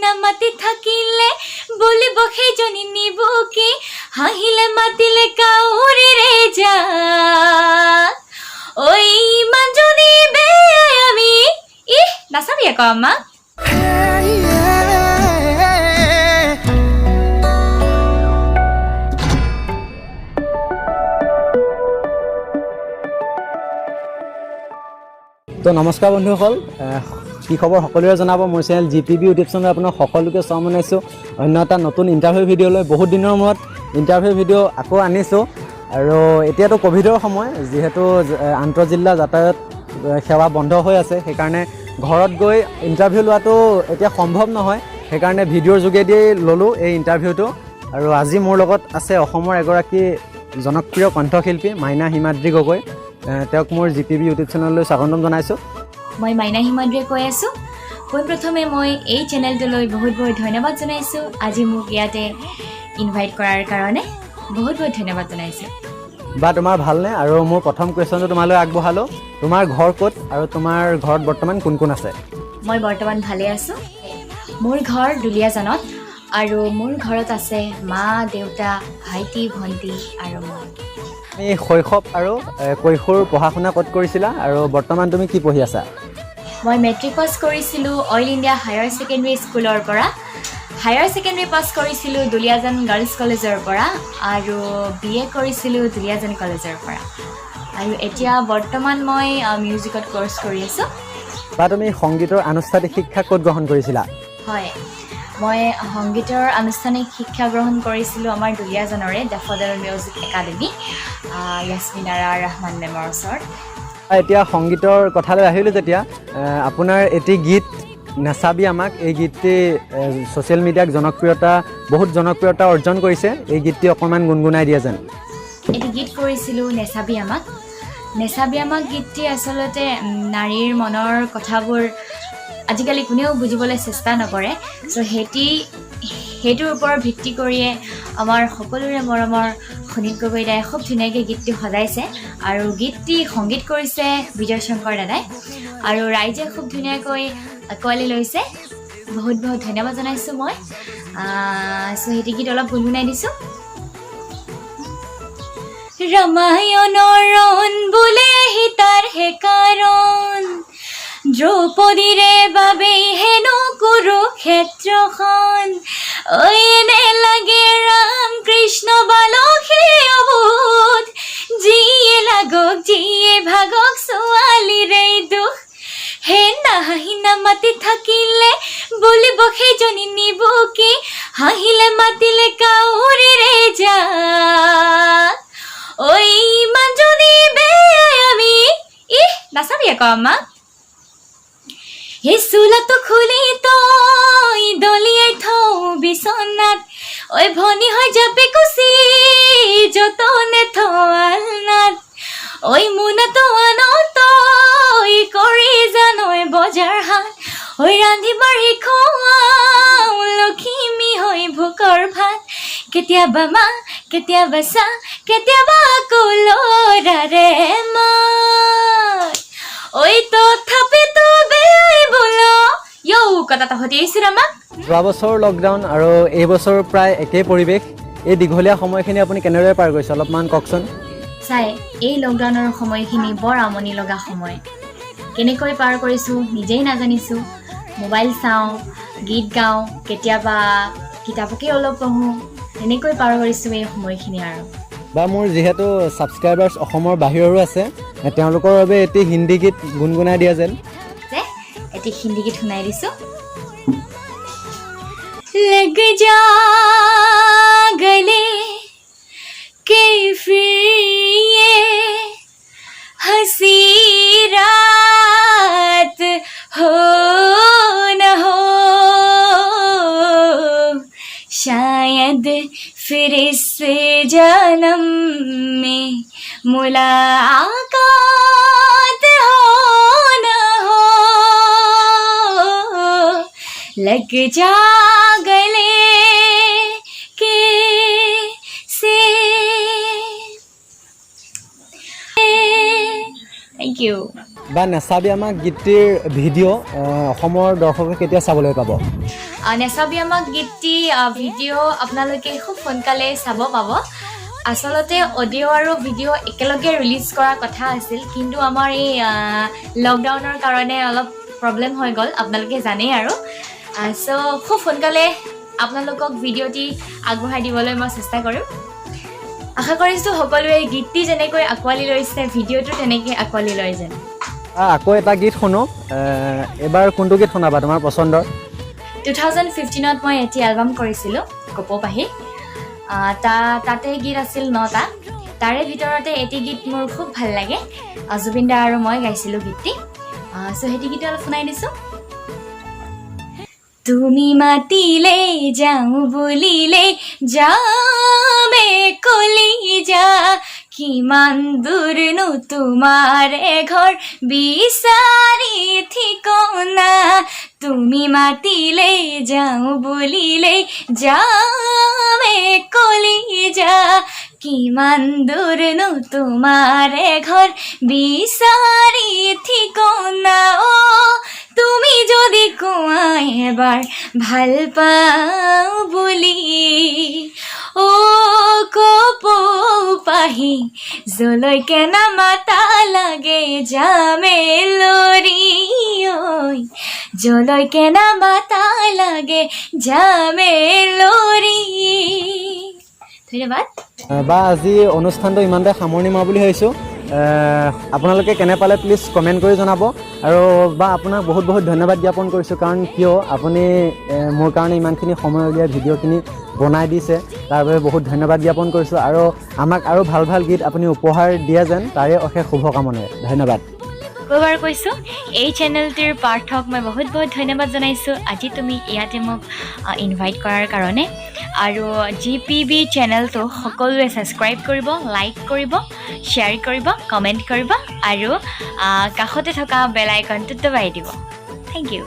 নামাতি থাকিলে বলিব সেইজনী নিবুকি হাঁহিলে মাতিলে কাউৰীৰে যা ঐ ইমান যদি বেয়াই আমি নাচাবি আকৌ আমাক তো নমস্কাৰ বন্ধুসকল কি খবৰ সকলোৰে জনাব মোৰ চেনেল জিপিবি ইউটিউব চেনেল আপোনাক সকলোকে স্বাগতম জনাইছোঁ অন্য এটা নতুন ইণ্টাৰভিউ ভিডিঅ' লৈ বহুত দিনৰ মূৰত ইণ্টাৰভিউ ভিডিঅ' আকৌ আনিছোঁ আৰু এতিয়াতো ক'ভিডৰ সময় যিহেতু আন্তঃজিলা যাতায়াত সেৱা বন্ধ হৈ আছে সেইকাৰণে ঘৰত গৈ ইণ্টাৰভিউ লোৱাটো এতিয়া সম্ভৱ নহয় সেইকাৰণে ভিডিঅ'ৰ যোগেদি ল'লোঁ এই ইণ্টাৰভিউটো আৰু আজি মোৰ লগত আছে অসমৰ এগৰাকী জনপ্ৰিয় কণ্ঠশিল্পী মাইনা হিমাদ্ৰী গগৈ তেওঁক মোৰ জিপিবি ইউটিউব চেনেললৈ স্বাগতম জনাইছোঁ মই মাইনা হিমাদ্ৰীয়ে কৈ আছোঁ পোনপ্ৰথমে মই এই চেনেলটোলৈ বহুত বহুত ধন্যবাদ জনাইছোঁ আজি মোক ইয়াতে ইনভাইট কৰাৰ কাৰণে বহুত বহুত ধন্যবাদ জনাইছোঁ বা তোমাৰ ভালনে আৰু মোৰ প্ৰথম কুৱেশ্যনটো তোমালৈ আগবঢ়ালোঁ তোমাৰ ঘৰ ক'ত আৰু তোমাৰ ঘৰত বৰ্তমান কোন কোন আছে মই বৰ্তমান ভালে আছোঁ মোৰ ঘৰ দুলীয়াজানত আৰু মোৰ ঘৰত আছে মা দেউতা ভাইটি ভণ্টি আৰু মই তুমি শৈশৱ আৰু কৈশোৰ পঢ়া শুনা ক'ত কৰিছিলা আৰু বৰ্তমান তুমি কি পঢ়ি আছা মই মেট্ৰিক পাছ কৰিছিলোঁ অইল ইণ্ডিয়া হায়াৰ ছেকেণ্ডেৰী স্কুলৰ পৰা হায়াৰ ছেকেণ্ডেৰী পাছ কৰিছিলোঁ দুলীয়াজান গাৰ্লছ কলেজৰ পৰা আৰু BA কৰিছিলোঁ দুলীয়াজান কলেজৰ পৰা আৰু এতিয়া বৰ্তমান মই মিউজিকত কৰ্চ কৰি আছোঁ বা তুমি সংগীতৰ আনুষ্ঠানিক শিক্ষা ক'ত গ্ৰহণ কৰিছিলা হয় মই সংগীতৰ আনুষ্ঠানিক শিক্ষা গ্ৰহণ কৰিছিলোঁ আমাৰ দুলীয়াজানৰে ডেফ'ডেল মিউজিক একাডেমী য়াছমিনাৰা ৰহমান মেমৰ ওচৰত এতিয়া সংগীতৰ কথালৈ আহিলোঁ যেতিয়া আপোনাৰ এটি গীত নাচাবি আমাক এই গীতটি ছ'চিয়েল মিডিয়াত বহুত জনপ্ৰিয়তা অৰ্জন কৰিছে এই গীতটি অকণমান গুণগুণাই দিয়ে যেন এটি গীত কৰিছিলোঁ নেচাবি আমাক গীতটি আচলতে নাৰীৰ মনৰ কথাবোৰ আজিকালি কোনেও বুজিবলৈ চেষ্টা নকৰে চ' সেইটোৰ ওপৰত ভিত্তি কৰিয়ে আমাৰ সকলোৰে মৰমৰ সুনীল গগৈ দাই খুব ধুনীয়াকৈ গীতটি সজাইছে আৰু গীতটি সংগীত কৰিছে বিজয় শংকৰ দাদাই আৰু ৰাইজে খুব ধুনীয়াকৈ আঁকোৱালি লৈছে বহুত বহুত ধন্যবাদ জনাইছোঁ মই চ' সেইটো গীত অলপ গুণগুণাই দিছোঁ ৰামায়ণৰ ৰণ বোলে সীতাৰ হে কাৰণ দ্ৰৌপদীৰে বাবেই হেনো কুৰুক্ষেত্ৰখন ঐ এনে লাগে ৰাম কৃষ্ণ বালক হে অবোধ যিয়ে লাগক যিয়ে ভাগক ছোৱালীৰে দুখ হে নাহাঁহি নামাতি থাকিলে বলিব সেইজনী নিবুকি হাঁহিলে মাতিলে কাউৰীৰে যা ঐ ইমান যদি বেয়াই আমি নাচাবি আকৌ আমাক সেই চোলাটো খুলি তই দলিয়াই থওঁ বিচনাত ঐ ভনী হৈ যাবি কুচি যতনে থোৱালনাত ঐ মোনাটো আন তই কৰি জানৈ বজাৰ হাত ঐ ৰান্ধি বাঢ়ি খুৱাওঁ লখিমী হৈ ভোকৰ ভাত কেতিয়াবা মা কেতিয়াবা চাহ কেতিয়াবা কলৰাৰে মাত ঐ তথাপিতো বেয়াই বোলো কথা তাহতি আহিছিল আমাক যোৱা বছৰ লকডাউন আৰু এই বছৰ প্ৰায় একেই পৰিৱেশ এই দীঘলীয়া সময়খিনি আপুনি কেনেদৰে পাৰ কৰিছে অলপমান কওকচোন চাই এই লকডাউনৰ সময়খিনি বৰ আমনি লগা সময় কেনেকৈ পাৰ কৰিছোঁ নিজেই নাজানিছোঁ মোবাইল চাওঁ গীত গাওঁ কেতিয়াবা কিতাপকে অলপ পঢ়োঁ তেনেকৈ পাৰ কৰিছোঁ এই সময়খিনি আৰু বা মোৰ যিহেতু ছাবস্ক্ৰাইবাৰ্ছ অসমৰ বাহিৰৰো আছে তেওঁলোকৰ বাবে এটি হিন্দী গীত গুণগুণাই দিয়া যেন এটি হিন্দী গীত শুনাই দিছোঁ লগ যা গলে কে ফিৰ ये हंसी रात हो न हो शायद फिर इस जन्म में मुलाकात हो न हो लग जा गले के से ইউ বা নেচাবি আমাক গীতটিৰ ভিডিঅ' অসমৰ দৰ্শকে কেতিয়া চাবলৈ পাব নেচাবি আমাক গীতটি ভিডিঅ' আপোনালোকে খুব সোনকালে চাব পাব আচলতে অডিঅ' আৰু ভিডিঅ' একেলগে ৰিলিজ কৰাৰ কথা আছিল কিন্তু আমাৰ এই লকডাউনৰ কাৰণে অলপ প্ৰব্লেম হৈ গ'ল আপোনালোকে জানেই আৰু চ' খুব সোনকালে আপোনালোকক ভিডিঅ'টি আগবঢ়াই দিবলৈ মই চেষ্টা কৰিম আশা কৰিছোঁ সকলোৱে গীতটি যেনেকৈ আঁকোৱালি লৈছে ভিডিঅ'টো তেনেকৈ আঁকোৱালি লয় যেন আকৌ এটা গীত শুনো এবাৰ কোনটো গীত শুনাবা তোমাৰ পচন্দৰ 2015ত মই এটি এলবাম কৰিছিলোঁ কপৌপাহি তাতে গীত আছিল 9টা তাৰে ভিতৰতে এটি গীত মোৰ খুব ভাল লাগে জুবিন দা আৰু মই গাইছিলোঁ গীতটি চ' সেইটো গীত অলপ শুনাই দিছোঁ তুমি মাতিলে যাওঁ বুলিলে যামে কলিজা কিমান দূৰনো তোমাৰ ঘৰ বিচাৰি ঠিকনা তুমি মাতিলে যাওঁ বুলিলে যামে কলিজা কিমান দূৰনো তোমাৰ ঘৰ বিচাৰি ঠিকনা তুমি যদি কোৱা এবাৰ ভাল পাওঁ বুলি কপৌপাহি জলৈকে নামাতা লাগে যামে লৰি ঐ জলৈকে নামাতা লাগে যামে লৰি ধন্যবাদ বা আজি অনুষ্ঠানটো ইমানতে সামৰণি মাৰোঁ বুলি ভাবিছোঁ আপোনালোকে কেনে পালে প্লিজ কমেণ্ট কৰি জনাব আৰু বা আপোনাক বহুত বহুত ধন্যবাদ জ্ঞাপন কৰিছোঁ কাৰণ কিয় আপুনি মোৰ কাৰণে ইমানখিনি সময় উলিয়াই ভিডিঅ'খিনি বনাই দিছে তাৰ বাবে বহুত ধন্যবাদ জ্ঞাপন কৰিছোঁ আৰু আমাক আৰু ভাল ভাল গীত আপুনি উপহাৰ দিয়ে যেন তাৰে অশেষ শুভকামনাৰে ধন্যবাদ বহুবাৰ কৈছোঁ এই চেনেলটিৰ পাৰ্থক মই বহুত বহুত ধন্যবাদ জনাইছোঁ আজি তুমি ইয়াতে মোক ইনভাইট কৰাৰ কাৰণে আৰু GPB চেনেলটো সকলোৱে ছাবস্ক্ৰাইব কৰিব লাইক কৰিব শ্বেয়াৰ কৰিব কমেণ্ট কৰিব আৰু কাষতে থকা বেল আইকনটো দবাই দিব থেংক ইউ